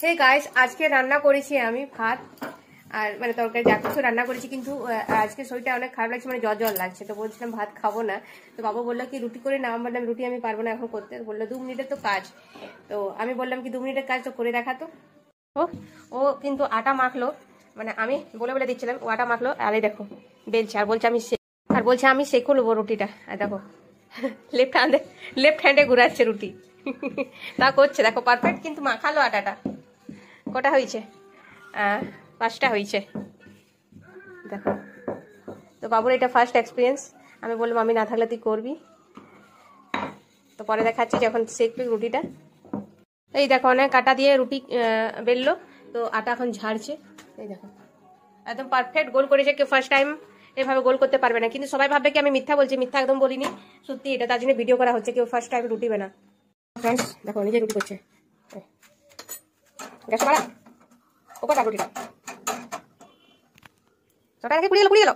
Hey guys, আজকে রান্না করেছি আমি ভাত আর মানে তরকারি যা কিছু রান্না করেছি, কিন্তু আজকে শরীরটা অনেক খারাপ লাগছে, মানে জ্বর জ্বর লাগছে। তো বলছিলাম ভাত খাবো না, তো বাবা বললো কি রুটি করে নাও। বললাম রুটি আমি পারবো না এখন করতে, বললো 2 মিনিটের তো কাজ। তো আমি বললাম কি 2 মিনিটের কাজ তো করে দেখাতো। ও ও কিন্তু আটা মাখলো, মানে আমি বলে বলে দিচ্ছিলাম, ও আটা মাখলো আর এই দেখো বেলছে আর বলছে আমি শেখো নেবো রুটিটা। আর দেখো লেফট হ্যান্ডে ঘুরাচ্ছে রুটি তা করছে, দেখো পারফেক্ট কিন্তু মাখালো আটাটা। কটা হয়েছে? 5টা হয়েছে দেখো। তো বাবুর এটা ফার্স্ট এক্সপিরিয়েন্স। আমি বললাম আমি না থাকলে তুই করবি। তো পরে দেখাচ্ছি যখন শেখবি রুটিটা। এই দেখো অনেক আটা দিয়ে রুটি বেললো, তো আটা এখন ঝাড়ছে। এই দেখো একদম পারফেক্ট গোল করেছে। কেউ ফার্স্ট টাইম এভাবে গোল করতে পারবে না, কিন্তু সবাই ভাববে কি আমি মিথ্যা বলছি। মিথ্যা একদম বলিনি, সত্যি এটা, তার জন্য ভিডিও করা হচ্ছে। কেউ ফার্স্ট টাইম রুটি বানা। ফ্রেন্ডস দেখো নিজে রুটি করছে। গ্যাস মারা ওপর রুটিটা, ছটা পুড়িয়ে গেল।